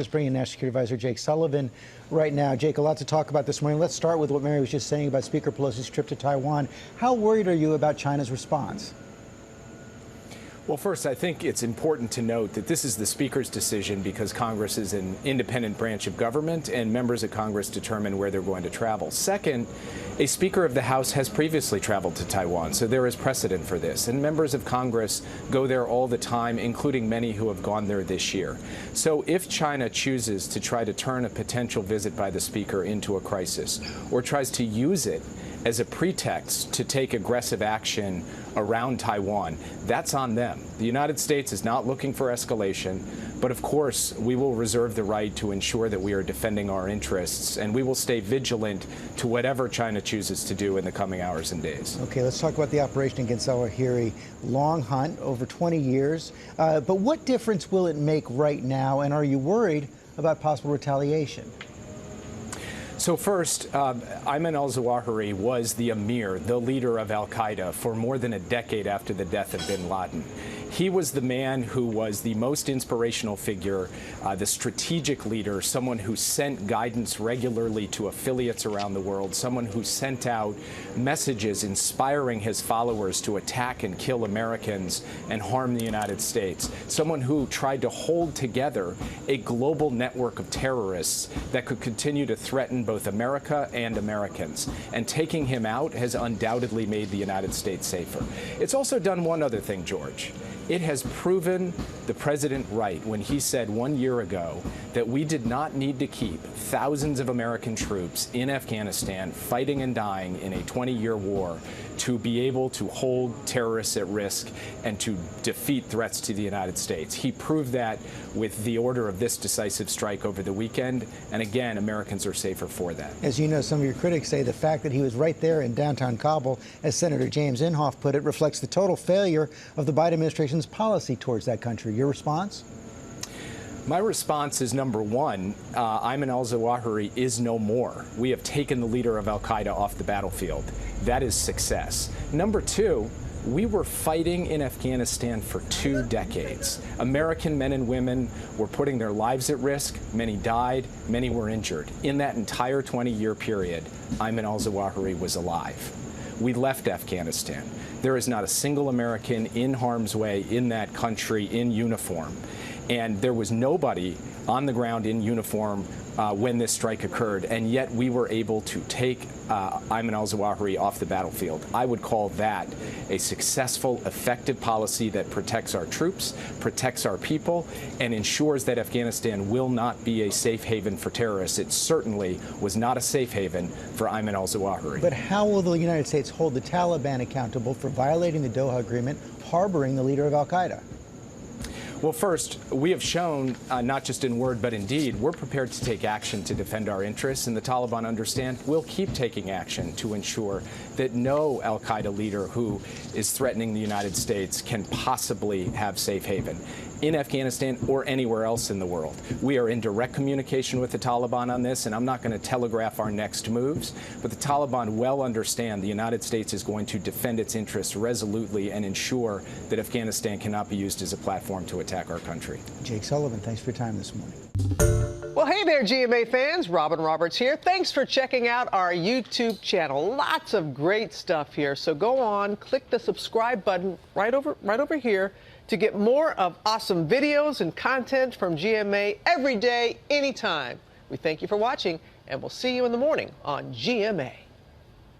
Just bringing in National Security Advisor Jake Sullivan right now. Jake, a lot to talk about this morning. Let's start with what Mary was just saying about Speaker Pelosi's trip to Taiwan. How worried are you about China's response? Well, first, I think it's important to note that this is the Speaker's decision because Congress is an independent branch of government and members of Congress determine where they're going to travel. Second, a Speaker of the House has previously traveled to Taiwan, so there is precedent for this. And members of Congress go there all the time, including many who have gone there this year. So if China chooses to try to turn a potential visit by the Speaker into a crisis or tries to use it as a pretext to take aggressive action around Taiwan, that's on them. The United States is not looking for escalation, but of course we will reserve the right to ensure that we are defending our interests, and we will stay vigilant to whatever China chooses to do in the coming hours and days. Okay, let's talk about the operation against al-Zawahiri. Long hunt, over 20 years. But what difference will it make right now, and are you worried about possible retaliation? So first, Ayman al-Zawahiri was the emir, the leader of al-Qaeda, for more than a decade after the death of bin Laden. He was the man who was the most inspirational figure, the strategic leader, someone who sent guidance regularly to affiliates around the world, someone who sent out messages inspiring his followers to attack and kill Americans and harm the United States, someone who tried to hold together a global network of terrorists that could continue to threaten both America and Americans. And taking him out has undoubtedly made the United States safer. It's also done one other thing, George. It has proven the president right when he said 1 year ago that we did not need to keep thousands of American troops in Afghanistan fighting and dying in a 20-year war to be able to hold terrorists at risk and to defeat threats to the United States. He proved that with the order of this decisive strike over the weekend, and again, Americans are safer for that. As you know, some of your critics say the fact that he was right there in downtown Kabul, as Senator James Inhofe put it, reflects the total failure of the Biden administration's policy towards that country. Your response? My response is, number one, Ayman al-Zawahiri is no more. We have taken the leader of al-Qaeda off the battlefield. That is success. Number two, we were fighting in Afghanistan for 2 decades. American men and women were putting their lives at risk. Many died, many were injured. In that entire 20-year period, Ayman al-Zawahiri was alive. We left Afghanistan. There is not a single American in harm's way in that country in uniform. And there was nobody on the ground in uniform when this strike occurred, and yet we were able to take Ayman al-Zawahiri off the battlefield. I would call that a successful, effective policy that protects our troops, protects our people, and ensures that Afghanistan will not be a safe haven for terrorists. It certainly was not a safe haven for Ayman al-Zawahiri. But how will the United States hold the Taliban accountable for violating the Doha Agreement, harboring the leader of al-Qaeda? Well, first, we have shown, not just in word but in deed, we're prepared to take action to defend our interests, and the Taliban understand we'll keep taking action to ensure that no al-Qaeda leader who is threatening the United States can possibly have safe haven in Afghanistan or anywhere else in the world. We are in direct communication with the Taliban on this, and I'm not going to telegraph our next moves, but the Taliban well understand the United States is going to defend its interests resolutely and ensure that Afghanistan cannot be used as a platform to attack our country. Jake Sullivan, thanks for your time this morning. Well, hey there, GMA fans. Robin Roberts here. Thanks for checking out our YouTube channel. Lots of great stuff here. So go on, click the subscribe button right over here to get more of awesome videos and content from GMA every day, anytime. We thank you for watching, and we'll see you in the morning on GMA.